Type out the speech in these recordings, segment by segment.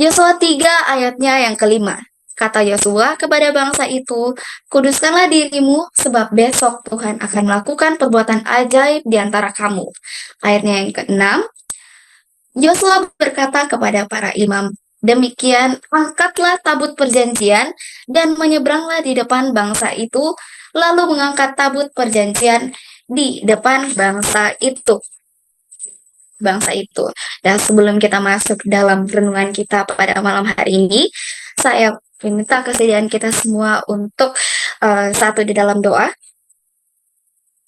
Yosua 3 ayatnya yang kelima. Kata Yosua kepada bangsa itu, kuduskanlah dirimu sebab besok Tuhan akan melakukan perbuatan ajaib di antara kamu. Ayatnya yang keenam, Yosua berkata kepada para imam, demikian angkatlah tabut perjanjian dan menyeberanglah di depan bangsa itu, lalu mengangkat tabut perjanjian di depan bangsa itu. Dan sebelum kita masuk dalam renungan kita pada malam hari ini, saya minta kesediaan kita semua untuk satu di dalam doa.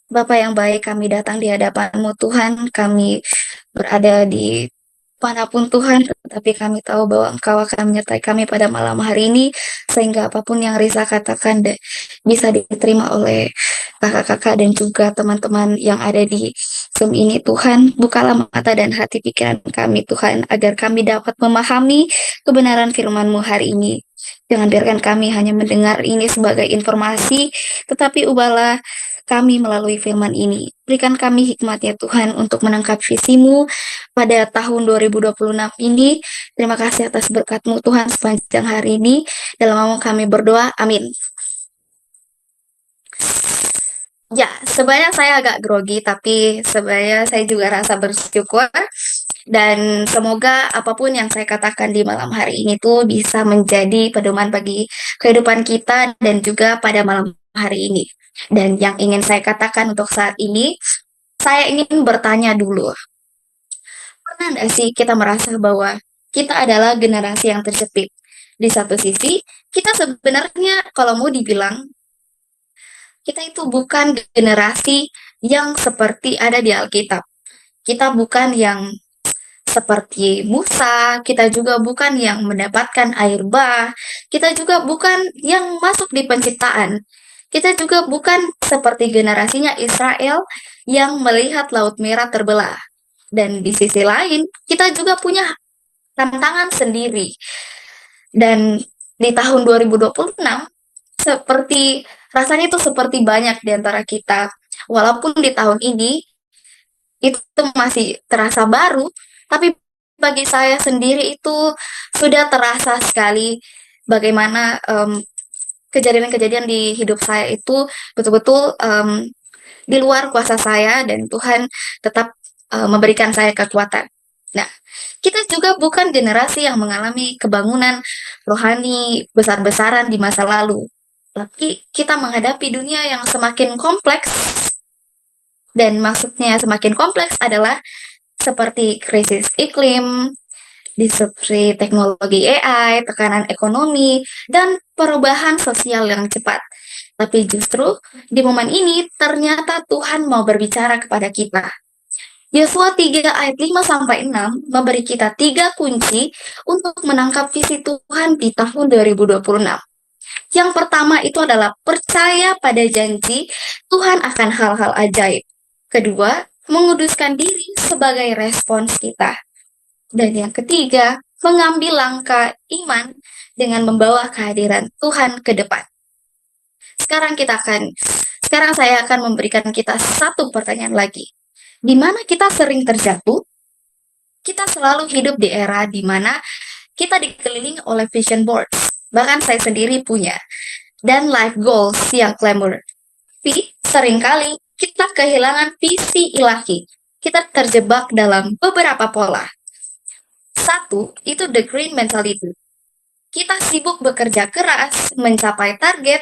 Bapa yang baik, kami datang di hadapan-Mu Tuhan, kami berada di manapun Tuhan, tetapi kami tahu bahwa Engkau akan menyertai kami pada malam hari ini, sehingga apapun yang Risa katakan bisa diterima oleh kakak-kakak dan juga teman-teman yang ada di Zoom ini. Tuhan, bukalah mata dan hati pikiran kami Tuhan, agar kami dapat memahami kebenaran firman-Mu hari ini. Jangan biarkan kami hanya mendengar ini sebagai informasi, tetapi ubahlah kami melalui firman ini. Berikan kami hikmat-Nya Tuhan untuk menangkap visi-Mu pada tahun 2026 ini. Terima kasih atas berkat-Mu Tuhan sepanjang hari ini. Dalam nama kami berdoa, amin. Ya, sebenarnya saya agak grogi, tapi sebenarnya saya juga rasa bersyukur. Dan semoga apapun yang saya katakan di malam hari ini tuh bisa menjadi pedoman bagi kehidupan kita dan juga pada malam hari ini. Dan yang ingin saya katakan untuk saat ini, saya ingin bertanya dulu. Pernah nggak sih kita merasa bahwa kita adalah generasi yang terjepit? Di satu sisi, kita sebenarnya kalau mau dibilang, kita itu bukan generasi yang seperti ada di Alkitab. Kita bukan yang seperti Musa, kita juga bukan yang mendapatkan air bah, kita juga bukan yang masuk di penciptaan. Kita juga bukan seperti generasinya Israel yang melihat Laut Merah terbelah. Dan di sisi lain, kita juga punya tantangan sendiri. Dan di tahun 2026, seperti rasanya itu seperti banyak di antara kita. Walaupun di tahun ini itu masih terasa baru, tapi bagi saya sendiri itu sudah terasa sekali bagaimana kejadian-kejadian di hidup saya itu betul-betul di luar kuasa saya, dan Tuhan tetap memberikan saya kekuatan. Nah, kita juga bukan generasi yang mengalami kebangunan rohani besar-besaran di masa lalu. Tapi kita menghadapi dunia yang semakin kompleks, dan maksudnya semakin kompleks adalah seperti krisis iklim, disrupsi teknologi AI, tekanan ekonomi, dan perubahan sosial yang cepat. Tapi justru di momen ini ternyata Tuhan mau berbicara kepada kita. Yosua 3 ayat 5-6 memberi kita 3 kunci untuk menangkap visi Tuhan di tahun 2026. Yang pertama itu adalah percaya pada janji Tuhan akan hal-hal ajaib. Kedua, menguduskan diri sebagai respons kita. Dan yang ketiga, mengambil langkah iman dengan membawa kehadiran Tuhan ke depan. Sekarang saya akan memberikan kita satu pertanyaan lagi. Di mana kita sering terjatuh? Kita selalu hidup di era di mana kita dikelilingi oleh vision boards. Bahkan saya sendiri punya. Dan life goals yang glamour. Tapi seringkali kita kehilangan visi ilahi. Kita terjebak dalam beberapa pola. Satu, itu the green mentality. Kita sibuk bekerja keras, mencapai target,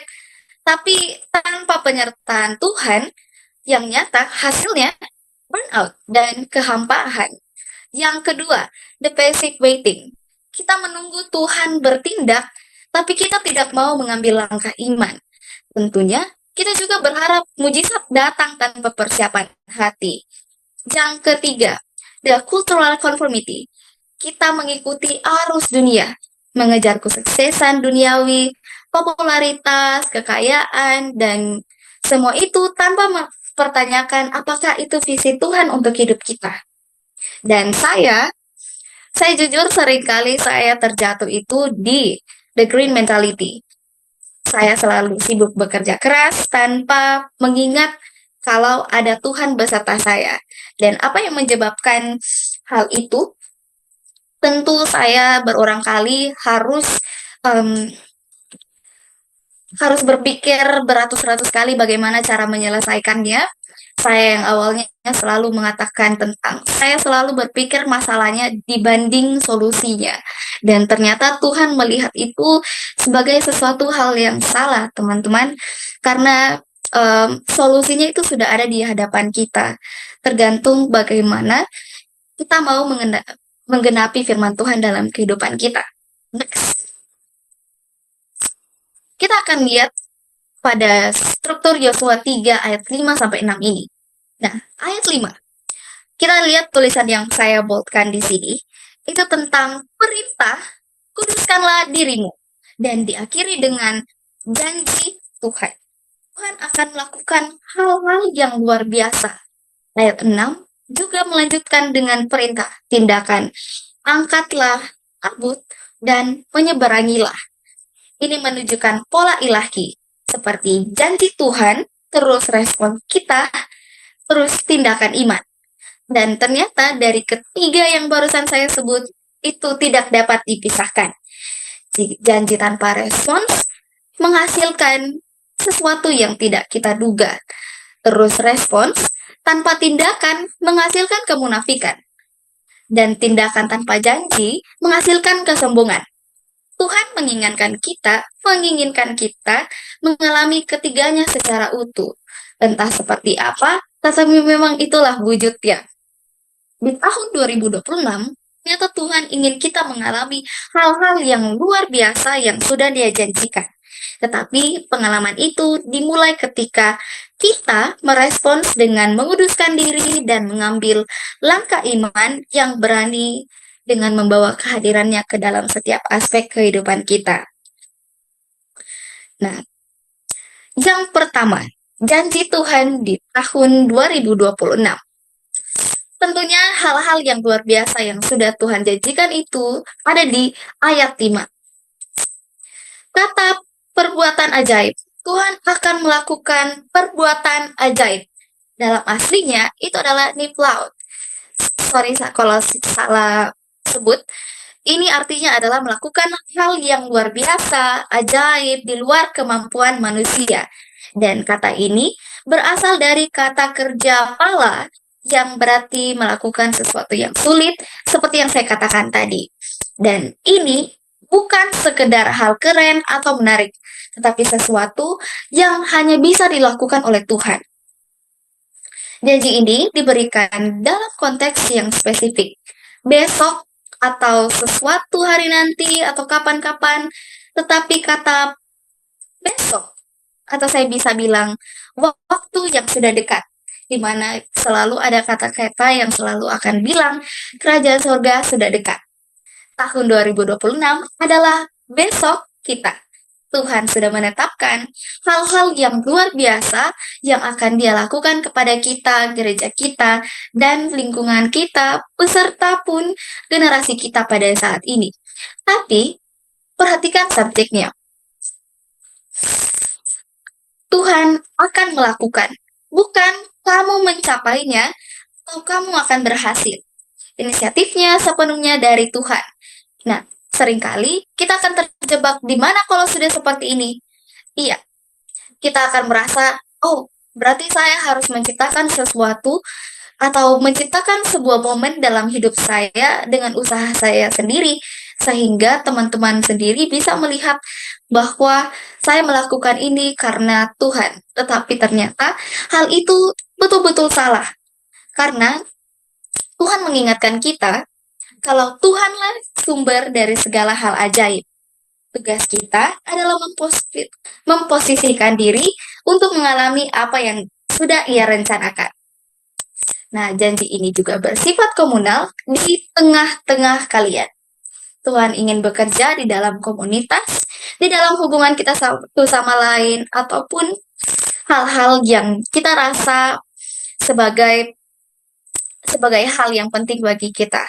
tapi tanpa penyertaan Tuhan, yang nyata hasilnya burnout dan kehampaan. Yang kedua, the passive waiting. Kita menunggu Tuhan bertindak, tapi kita tidak mau mengambil langkah iman. Tentunya, kita juga berharap mujizat datang tanpa persiapan hati. Yang ketiga, the cultural conformity. Kita mengikuti arus dunia, mengejar kesuksesan duniawi, popularitas, kekayaan, dan semua itu tanpa mempertanyakan apakah itu visi Tuhan untuk hidup kita. Dan saya jujur seringkali saya terjatuh itu di the green mentality. Saya selalu sibuk bekerja keras tanpa mengingat kalau ada Tuhan beserta saya. Dan apa yang menyebabkan hal itu? tentu saya berulang kali em, harus berpikir beratus-ratus kali bagaimana cara menyelesaikannya. Saya yang awalnya selalu mengatakan tentang, saya selalu berpikir masalahnya dibanding solusinya. Dan ternyata Tuhan melihat itu sebagai sesuatu hal yang salah, teman-teman. Karena solusinya itu sudah ada di hadapan kita. Tergantung bagaimana kita mau menggenapi firman Tuhan dalam kehidupan kita. Next, kita akan lihat pada struktur Yosua 3 ayat 5 sampai 6 ini. Nah, ayat 5. Kita lihat tulisan yang saya boldkan di sini. Itu tentang perintah, kuduskanlah dirimu. Dan diakhiri dengan janji Tuhan. Tuhan akan melakukan hal-hal yang luar biasa. Ayat 6 juga melanjutkan dengan perintah, tindakan, angkatlah kabut dan menyeberangilah. Ini menunjukkan pola ilahi, seperti janji Tuhan, terus respon kita, terus tindakan iman. Dan ternyata dari ketiga yang barusan saya sebut, itu tidak dapat dipisahkan. Janji tanpa respons menghasilkan sesuatu yang tidak kita duga. Terus respons tanpa tindakan menghasilkan kemunafikan. Dan tindakan tanpa janji menghasilkan kesombongan. Tuhan menginginkan kita mengalami ketiganya secara utuh. Entah seperti apa, tetapi memang itulah wujudnya. Di tahun 2026, ternyata Tuhan ingin kita mengalami hal-hal yang luar biasa yang sudah Dia janjikan. Tetapi pengalaman itu dimulai ketika kita merespons dengan menguduskan diri dan mengambil langkah iman yang berani dengan membawa kehadirannya ke dalam setiap aspek kehidupan kita. Nah, yang pertama, janji Tuhan di tahun 2026. Tentunya hal-hal yang luar biasa yang sudah Tuhan janjikan itu ada di ayat 5. Kata perbuatan ajaib. Tuhan akan melakukan perbuatan ajaib. Dalam aslinya itu adalah niflaut. Sorry kalau salah sebut. Ini artinya adalah melakukan hal yang luar biasa, ajaib, di luar kemampuan manusia. Dan kata ini berasal dari kata kerja pala yang berarti melakukan sesuatu yang sulit, seperti yang saya katakan tadi. Dan ini bukan sekedar hal keren atau menarik, tetapi sesuatu yang hanya bisa dilakukan oleh Tuhan. Janji ini diberikan dalam konteks yang spesifik. Besok atau sesuatu hari nanti atau kapan-kapan, tetapi kata besok atau saya bisa bilang waktu yang sudah dekat, di mana selalu ada kata-kata yang selalu akan bilang kerajaan surga sudah dekat. Tahun 2026 adalah besok kita. Tuhan sudah menetapkan hal-hal yang luar biasa yang akan Dia lakukan kepada kita, gereja kita, dan lingkungan kita, beserta pun generasi kita pada saat ini. Tapi, perhatikan subjeknya. Tuhan akan melakukan, bukan kamu mencapainya, atau kamu akan berhasil. Inisiatifnya sepenuhnya dari Tuhan. Nah, seringkali kita akan terjebak di mana kalau sudah seperti ini. Iya, kita akan merasa, oh, berarti saya harus menciptakan sesuatu atau menciptakan sebuah momen dalam hidup saya dengan usaha saya sendiri, sehingga teman-teman sendiri bisa melihat bahwa saya melakukan ini karena Tuhan. Tetapi ternyata hal itu betul-betul salah. Karena Tuhan mengingatkan kita kalau Tuhanlah sumber dari segala hal ajaib. Tugas kita adalah memposisikan diri untuk mengalami apa yang sudah Ia rencanakan. Nah, janji ini juga bersifat komunal di tengah-tengah kalian. Tuhan ingin bekerja di dalam komunitas, di dalam hubungan kita satu sama lain, ataupun hal-hal yang kita rasa sebagai hal yang penting bagi kita.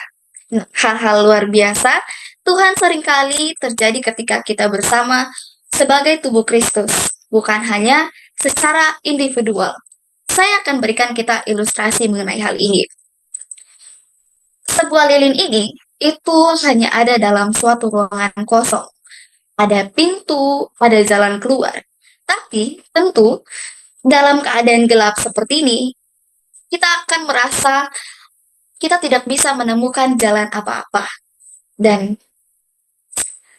Hal-hal luar biasa Tuhan seringkali terjadi ketika kita bersama sebagai tubuh Kristus, bukan hanya secara individual. Saya akan berikan kita ilustrasi mengenai hal ini. Sebuah lilin ini itu hanya ada dalam suatu ruangan kosong. Ada pintu, ada jalan keluar. Tapi tentu dalam keadaan gelap seperti ini, kita akan merasa kita tidak bisa menemukan jalan apa-apa. Dan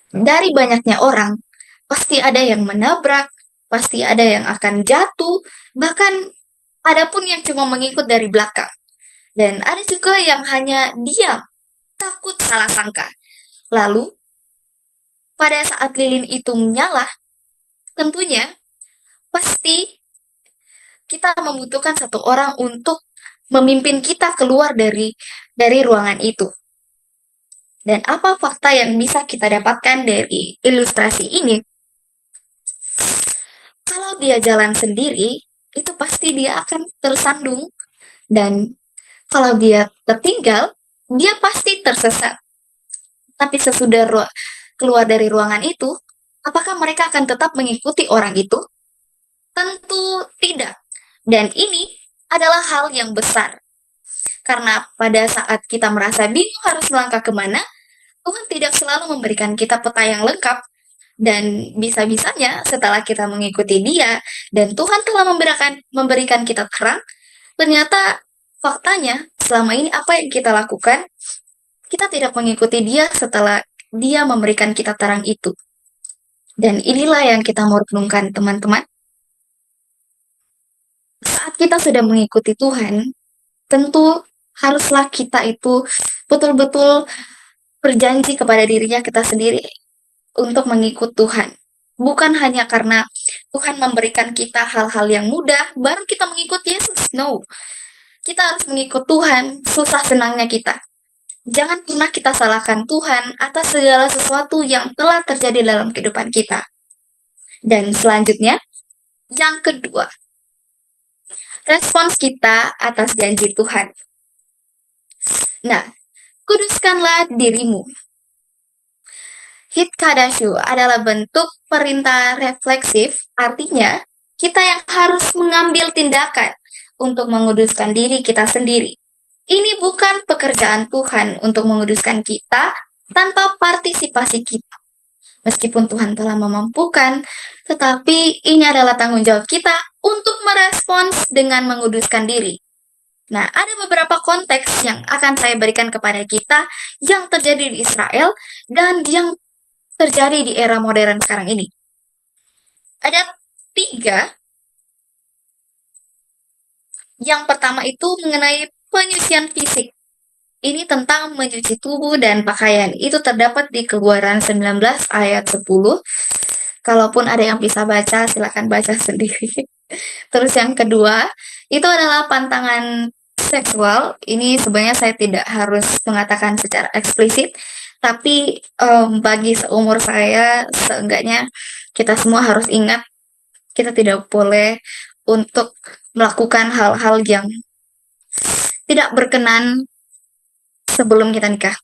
dari banyaknya orang, pasti ada yang menabrak, pasti ada yang akan jatuh, bahkan ada pun yang cuma mengikut dari belakang. Dan ada juga yang hanya diam, takut salah sangka. Lalu, pada saat lilin itu menyala, tentunya pasti kita membutuhkan satu orang untuk memimpin kita keluar dari ruangan itu. Dan apa fakta yang bisa kita dapatkan dari ilustrasi ini? Kalau dia jalan sendiri, itu pasti dia akan tersandung. Dan kalau dia tertinggal, dia pasti tersesat. Tapi sesudah keluar dari ruangan itu, apakah mereka akan tetap mengikuti orang itu? Tentu tidak. Dan ini adalah hal yang besar. Karena pada saat kita merasa bingung harus melangkah kemana, Tuhan tidak selalu memberikan kita peta yang lengkap. Dan bisa-bisanya setelah kita mengikuti dia, dan Tuhan telah memberikan kita terang, ternyata faktanya selama ini apa yang kita lakukan, kita tidak mengikuti dia setelah dia memberikan kita terang itu. Dan inilah yang kita mau renungkan teman-teman. Saat kita sudah mengikuti Tuhan, tentu haruslah kita itu betul-betul berjanji kepada dirinya kita sendiri untuk mengikut Tuhan. Bukan hanya karena Tuhan memberikan kita hal-hal yang mudah, baru kita mengikut Yesus. No. Kita harus mengikut Tuhan, susah senangnya kita. Jangan pernah kita salahkan Tuhan atas segala sesuatu yang telah terjadi dalam kehidupan kita. Dan selanjutnya, yang kedua, respons kita atas janji Tuhan. Nah, kuduskanlah dirimu. Hitkadashu adalah bentuk perintah refleksif, artinya kita yang harus mengambil tindakan untuk menguduskan diri kita sendiri. Ini bukan pekerjaan Tuhan untuk menguduskan kita tanpa partisipasi kita. Meskipun Tuhan telah memampukan, tetapi ini adalah tanggung jawab kita untuk merespons dengan menguduskan diri. Nah, ada beberapa konteks yang akan saya berikan kepada kita yang terjadi di Israel dan yang terjadi di era modern sekarang ini. Ada 3. Yang pertama itu mengenai penyucian fisik. Ini tentang mencuci tubuh dan pakaian. Itu terdapat di Keluaran 19 ayat 10. Kalaupun ada yang bisa baca, silakan baca sendiri. Terus yang kedua, itu adalah pantangan seksual. Ini sebenarnya saya tidak harus mengatakan secara eksplisit, tapi bagi seumur saya, seenggaknya kita semua harus ingat, kita tidak boleh untuk melakukan hal-hal yang tidak berkenan sebelum kita nikah.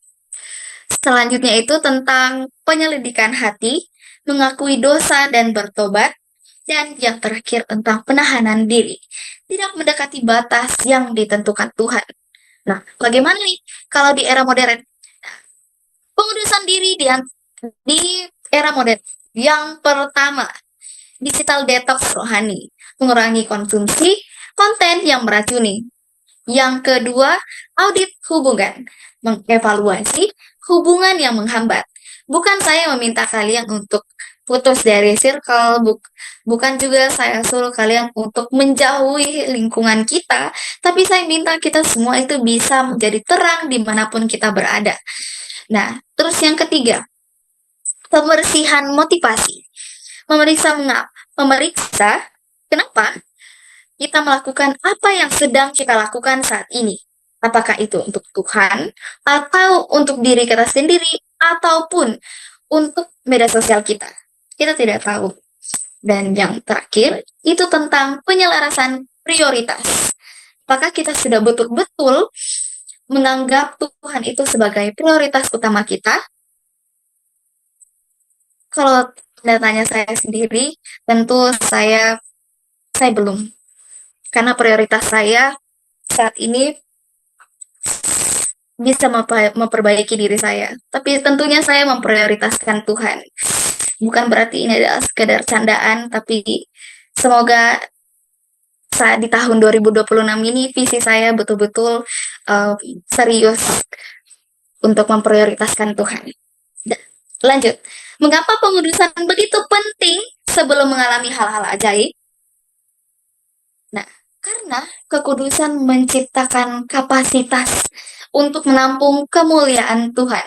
Selanjutnya itu tentang penyelidikan hati, mengakui dosa dan bertobat, dan yang terakhir tentang penahanan diri, tidak mendekati batas yang ditentukan Tuhan. Nah, bagaimana nih kalau di era modern? Pengudusan diri di era modern. Yang pertama, digital detox rohani, mengurangi konsumsi konten yang meracuni. Yang kedua, audit hubungan, mengevaluasi hubungan yang menghambat. Bukan saya meminta kalian untuk putus dari circle, bukan juga saya suruh kalian untuk menjauhi lingkungan kita, tapi saya minta kita semua itu bisa menjadi terang dimanapun kita berada. Nah, terus yang ketiga, pembersihan motivasi. Memeriksa kenapa kita melakukan apa yang sedang kita lakukan saat ini. Apakah itu untuk Tuhan, atau untuk diri kita sendiri, ataupun untuk media sosial kita. Kita tidak tahu. Dan yang terakhir, itu tentang penyelarasan prioritas. Apakah kita sudah betul-betul menganggap Tuhan itu sebagai prioritas utama kita? Kalau tanya saya sendiri, tentu saya belum. Karena prioritas saya saat ini bisa memperbaiki diri saya. Tapi tentunya saya memprioritaskan Tuhan. Bukan berarti ini adalah sekedar candaan, tapi semoga saat di tahun 2026 ini visi saya betul-betul uh, serius untuk memprioritaskan Tuhan. Lanjut. Mengapa pengudusan begitu penting sebelum mengalami hal-hal ajaib? Nah, karena kekudusan menciptakan kapasitas untuk menampung kemuliaan Tuhan.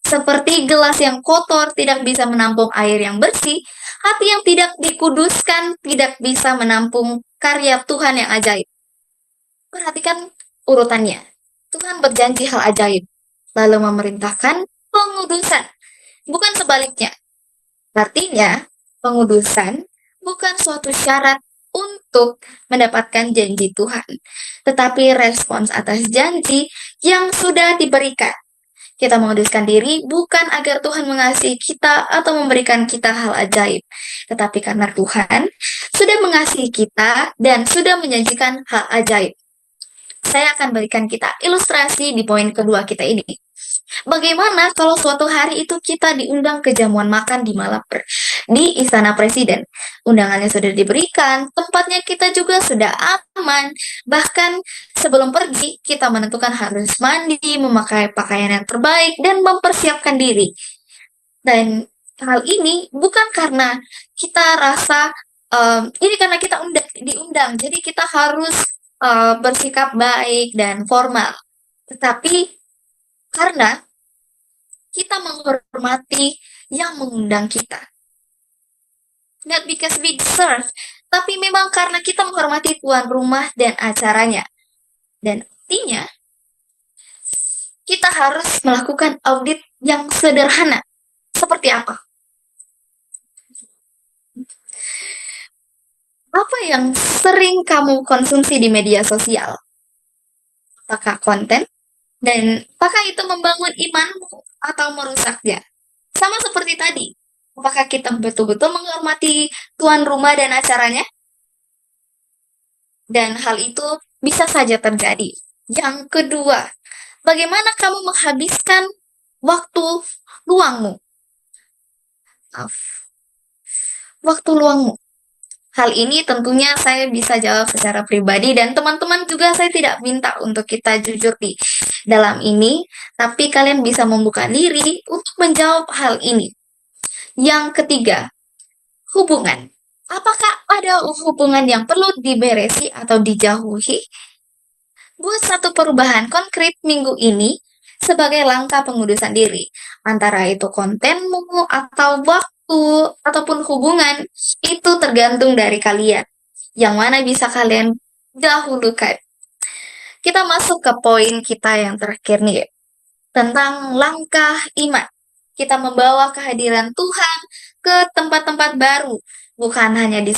Seperti gelas yang kotor tidak bisa menampung air yang bersih, hati yang tidak dikuduskan tidak bisa menampung karya Tuhan yang ajaib. Perhatikan urutannya. Tuhan berjanji hal ajaib, lalu memerintahkan pengudusan, bukan sebaliknya. Artinya, pengudusan bukan suatu syarat untuk mendapatkan janji Tuhan, tetapi respons atas janji yang sudah diberikan. Kita menguduskan diri bukan agar Tuhan mengasihi kita atau memberikan kita hal ajaib, tetapi karena Tuhan sudah mengasihi kita dan sudah menjanjikan hal ajaib. Saya akan berikan kita ilustrasi di poin kedua kita ini. Bagaimana kalau suatu hari itu kita diundang ke jamuan makan di Istana Presiden? Undangannya sudah diberikan, tempatnya kita juga sudah aman. Bahkan sebelum pergi, kita menentukan harus mandi, memakai pakaian yang terbaik, dan mempersiapkan diri. Dan hal ini bukan karena kita rasa ini karena kita diundang, jadi kita harus bersikap baik dan formal. Tetapi karena kita menghormati yang mengundang kita. Not because we deserve, tapi memang karena kita menghormati tuan rumah dan acaranya. Dan artinya, kita harus melakukan audit yang sederhana. Seperti apa? Apa yang sering kamu konsumsi di media sosial? Apakah konten? Dan apakah itu membangun imanmu atau merusaknya? Sama seperti tadi, apakah kita betul-betul menghormati tuan rumah dan acaranya? Dan hal itu bisa saja terjadi. Yang kedua, bagaimana kamu menghabiskan waktu luangmu? Maaf, waktu luangmu. Hal ini tentunya saya bisa jawab secara pribadi dan teman-teman juga saya tidak minta untuk kita jujur di dalam ini, tapi kalian bisa membuka diri untuk menjawab hal ini. Yang ketiga, hubungan. Apakah ada hubungan yang perlu diberesi atau dijauhi? Buat satu perubahan konkret minggu ini sebagai langkah pengudusan diri. Antara itu kontenmu atau waktu ataupun hubungan, itu tergantung dari kalian. Yang mana bisa kalian dahulukan. Kita masuk ke poin kita yang terakhir nih, tentang langkah iman. Kita membawa kehadiran Tuhan ke tempat-tempat baru, bukan hanya di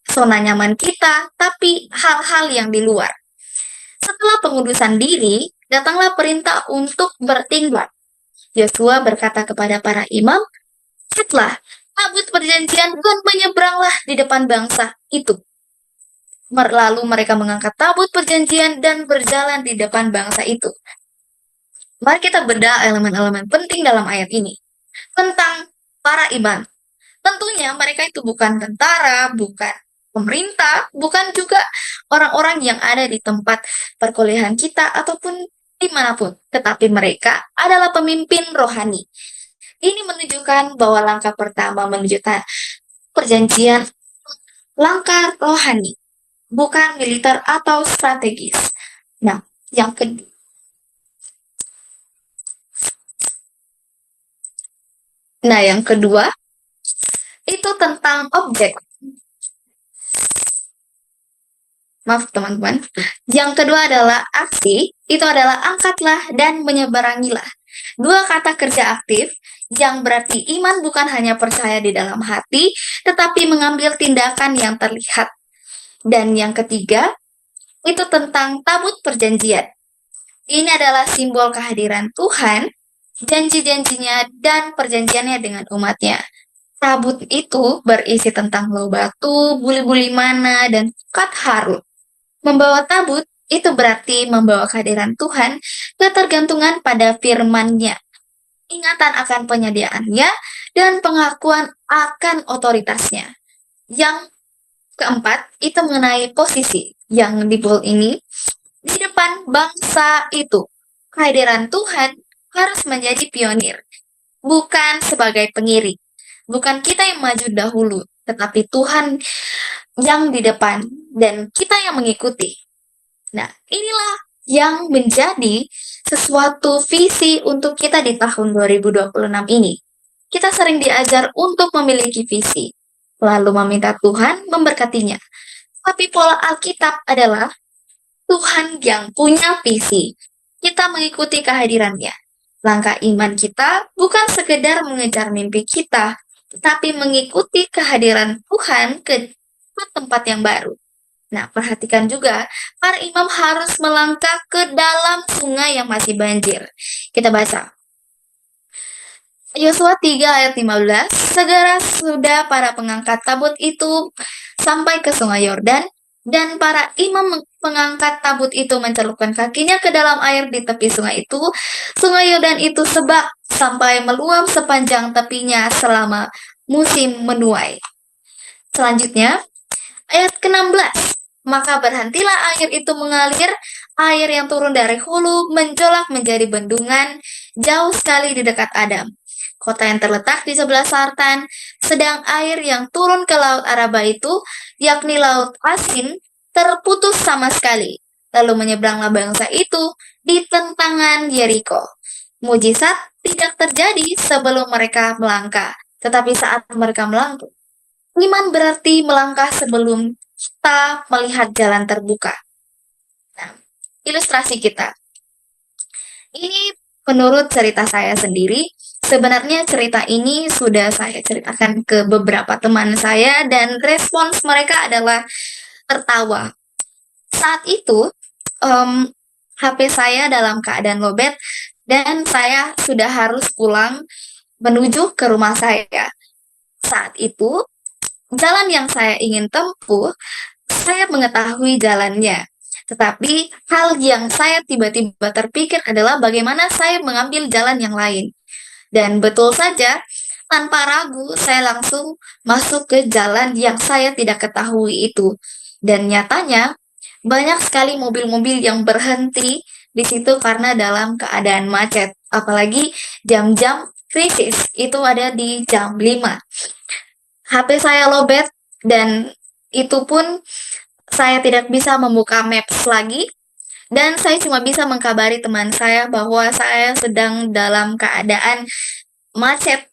zona nyaman kita, tapi hal-hal yang di luar. Setelah pengudusan diri, datanglah perintah untuk bertindak. Yosua berkata kepada para imam, "Lihatlah tabut perjanjian dan menyeberanglah di depan bangsa itu." Lalu mereka mengangkat tabut perjanjian dan berjalan di depan bangsa itu. Mari kita bedah elemen-elemen penting dalam ayat ini. Tentang para imam. Tentunya mereka itu bukan tentara, bukan pemerintah, bukan juga orang-orang yang ada di tempat perkuliahan kita ataupun dimanapun. Tetapi mereka adalah pemimpin rohani. Ini menunjukkan bahwa langkah pertama menuju perjanjian, langkah rohani, bukan militer atau strategis. Nah, yang kedua, itu tentang objek. Maaf teman-teman. Yang kedua adalah aksi, itu adalah angkatlah dan menyeberangilah. Dua kata kerja aktif yang berarti iman bukan hanya percaya di dalam hati, tetapi mengambil tindakan yang terlihat. Dan yang ketiga, itu tentang tabut perjanjian. Ini adalah simbol kehadiran Tuhan, janji-janjinya, dan perjanjiannya dengan umatnya. Tabut itu berisi tentang loh batu, buli-buli mana, dan tongkat Harun. Membawa tabut itu berarti membawa kehadiran Tuhan, ketergantungan pada firman-Nya, ingatan akan penyediaannya, dan pengakuan akan otoritasnya. Yang keempat, itu mengenai posisi yang di bold ini. Di depan bangsa itu, kehadiran Tuhan harus menjadi pionir, bukan sebagai pengiring. Bukan kita yang maju dahulu, tetapi Tuhan yang di depan dan kita yang mengikuti. Nah, inilah yang menjadi sesuatu visi untuk kita di tahun 2026 ini. Kita sering diajar untuk memiliki visi, lalu meminta Tuhan memberkatinya. Tapi pola Alkitab adalah Tuhan yang punya visi. Kita mengikuti kehadirannya. Langkah iman kita bukan sekedar mengejar mimpi kita, tetapi mengikuti kehadiran Tuhan ke tempat yang baru. Nah, perhatikan juga, para imam harus melangkah ke dalam sungai yang masih banjir. Kita baca. Yosua 3 ayat 15, segera sudah para pengangkat tabut itu sampai ke sungai Yordan, dan para imam pengangkat tabut itu mencelupkan kakinya ke dalam air di tepi sungai itu. Sungai Yordan itu sebak sampai meluap sepanjang tepinya selama musim menuai. Selanjutnya, ayat ke-16. Maka berhentilah air itu mengalir, air yang turun dari hulu menjolak menjadi bendungan jauh sekali di dekat Adam, kota yang terletak di sebelah selatan. Sedang air yang turun ke laut Araba itu, yakni laut asin, terputus sama sekali. Lalu menyeberanglah bangsa itu di tentangan Yeriko. Mujizat tidak terjadi sebelum mereka melangkah, tetapi saat mereka melangkah. Iman berarti melangkah sebelum kita melihat jalan terbuka. Nah, ilustrasi kita. Ini menurut cerita saya sendiri. Sebenarnya cerita ini sudah saya ceritakan ke beberapa teman saya dan respons mereka adalah tertawa. Saat itu, HP saya dalam keadaan lowbat dan saya sudah harus pulang menuju ke rumah saya. Saat itu, jalan yang saya ingin tempuh, saya mengetahui jalannya. Tetapi hal yang saya tiba-tiba terpikir adalah bagaimana saya mengambil jalan yang lain. Dan betul saja, tanpa ragu saya langsung masuk ke jalan yang saya tidak ketahui itu. Dan nyatanya, banyak sekali mobil-mobil yang berhenti di situ karena dalam keadaan macet. Apalagi jam-jam krisis, itu ada di jam 5. HP saya lowbat dan itu pun saya tidak bisa membuka Maps lagi dan saya cuma bisa mengkabari teman saya bahwa saya sedang dalam keadaan macet.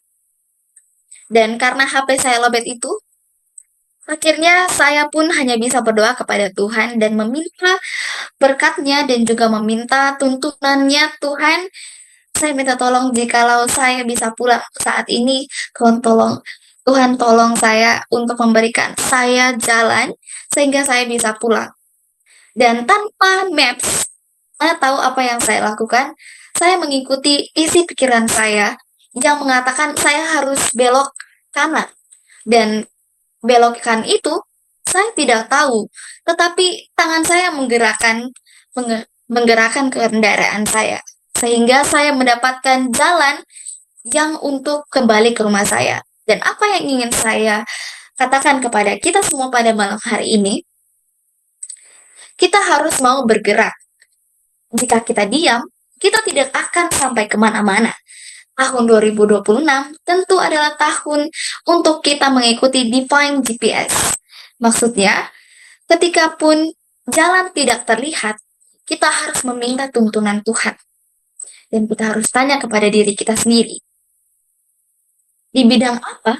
Dan karena HP saya lowbat itu, akhirnya saya pun hanya bisa berdoa kepada Tuhan dan meminta berkatnya dan juga meminta tuntunannya. Tuhan, saya minta tolong jikalau saya bisa pulang saat ini, Tuhan tolong saya untuk memberikan saya jalan sehingga saya bisa pulang. Dan tanpa maps, saya tahu apa yang saya lakukan. Saya mengikuti isi pikiran saya yang mengatakan saya harus belok kanan. Dan belokan itu saya tidak tahu, tetapi tangan saya menggerakkan kendaraan saya sehingga saya mendapatkan jalan yang untuk kembali ke rumah saya. Dan apa yang ingin saya katakan kepada kita semua pada malam hari ini, kita harus mau bergerak. Jika kita diam, kita tidak akan sampai kemana-mana. Tahun 2026 tentu adalah tahun untuk kita mengikuti Divine GPS. Maksudnya, ketika pun jalan tidak terlihat, kita harus meminta tuntunan Tuhan. Dan kita harus tanya kepada diri kita sendiri. Di bidang apa?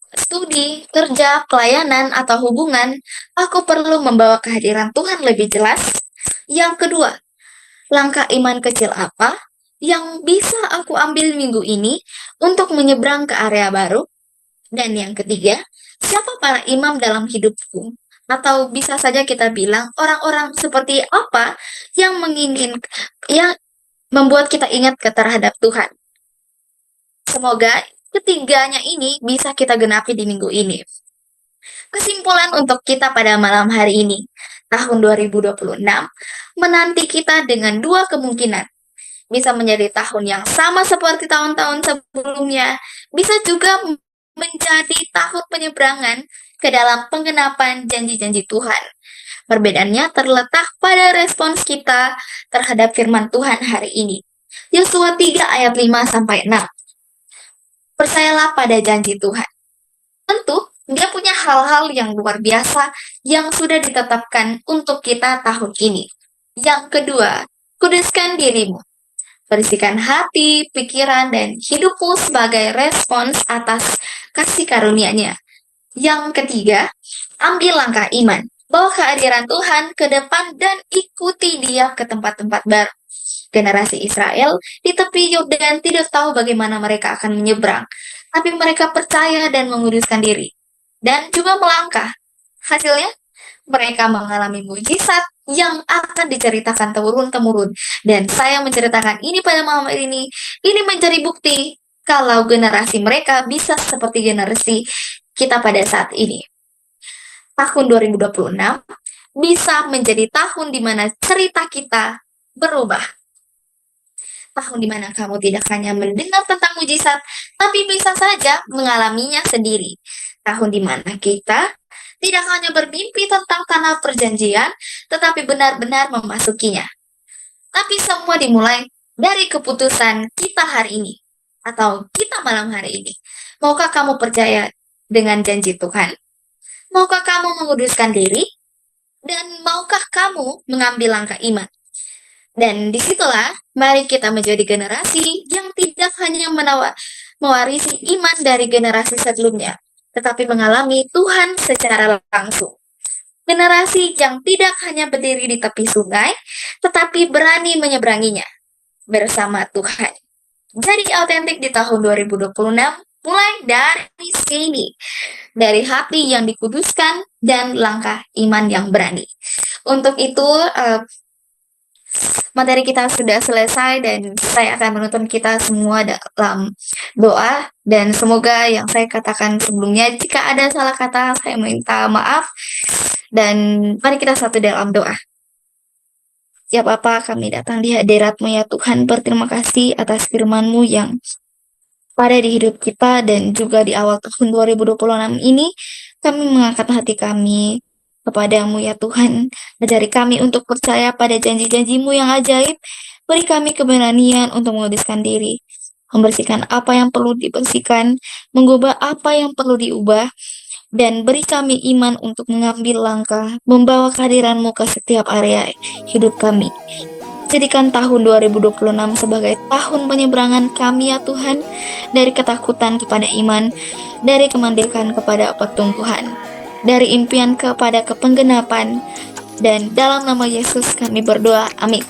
Studi, kerja, pelayanan, atau hubungan, aku perlu membawa kehadiran Tuhan lebih jelas. Yang kedua, langkah iman kecil apa yang bisa aku ambil minggu ini untuk menyeberang ke area baru? Dan yang ketiga, siapa para imam dalam hidupku? Atau bisa saja kita bilang orang-orang seperti apa yang membuat kita ingat terhadap Tuhan. Semoga ketiganya ini bisa kita genapi di minggu ini. Kesimpulan untuk kita pada malam hari ini. Tahun 2026 menanti kita dengan dua kemungkinan. Bisa menjadi tahun yang sama seperti tahun-tahun sebelumnya, bisa juga menjadi tahun penyeberangan ke dalam penggenapan janji-janji Tuhan. Perbedaannya terletak pada respons kita terhadap firman Tuhan hari ini. Yosua 3 ayat 5 sampai 6. Percayalah pada janji Tuhan. Tentu, dia punya hal-hal yang luar biasa yang sudah ditetapkan untuk kita tahun ini. Yang kedua, kuduskan dirimu. Bersihkan hati, pikiran, dan hidupmu sebagai respons atas kasih karunia-Nya. Yang ketiga, ambil langkah iman. Bawa kehadiran Tuhan ke depan dan ikuti Dia ke tempat-tempat baru. Generasi Israel di tepi Yordan tidak tahu bagaimana mereka akan menyeberang, tapi mereka percaya dan menguduskan diri, dan juga melangkah. Hasilnya, mereka mengalami mujizat yang akan diceritakan turun-temurun. Dan saya menceritakan ini pada malam ini menjadi bukti kalau generasi mereka bisa seperti generasi kita pada saat ini. Tahun 2026 bisa menjadi tahun di mana cerita kita berubah. Tahun di mana kamu tidak hanya mendengar tentang mujizat, tapi bisa saja mengalaminya sendiri. Tahun di mana kita tidak hanya bermimpi tentang tanah perjanjian, tetapi benar-benar memasukinya. Tapi semua dimulai dari keputusan kita hari ini, atau kita malam hari ini. Maukah kamu percaya dengan janji Tuhan? Maukah kamu menguduskan diri? Dan maukah kamu mengambil langkah iman? Dan disitulah, mari kita menjadi generasi yang tidak hanya mewarisi iman dari generasi sebelumnya, tetapi mengalami Tuhan secara langsung. Generasi yang tidak hanya berdiri di tepi sungai, tetapi berani menyeberanginya bersama Tuhan. Jadi autentik di tahun 2026 mulai dari sini, dari hati yang dikuduskan dan langkah iman yang berani. Untuk itu, materi kita sudah selesai dan saya akan menuntun kita semua dalam doa, dan semoga yang saya katakan sebelumnya, jika ada salah kata, saya minta maaf, dan mari kita satu dalam doa. Ya Bapa, kami datang di hadirat-Mu ya Tuhan, berterima kasih atas firman-Mu yang pada di hidup kita, dan juga di awal tahun 2026 ini kami mengangkat hati kami kepadamu ya Tuhan. Ajari kami untuk percaya pada janji-janji-Mu yang ajaib. Beri kami keberanian untuk menguduskan diri, membersihkan apa yang perlu dibersihkan, mengubah apa yang perlu diubah, dan beri kami iman untuk mengambil langkah, membawa kehadiran-Mu ke setiap area hidup kami. Jadikan tahun 2026 sebagai tahun penyeberangan kami ya Tuhan, dari ketakutan kepada iman, dari kemandikan kepada pertumbuhan, dari impian kepada kepenggenapan, dan dalam nama Yesus kami berdoa, amin.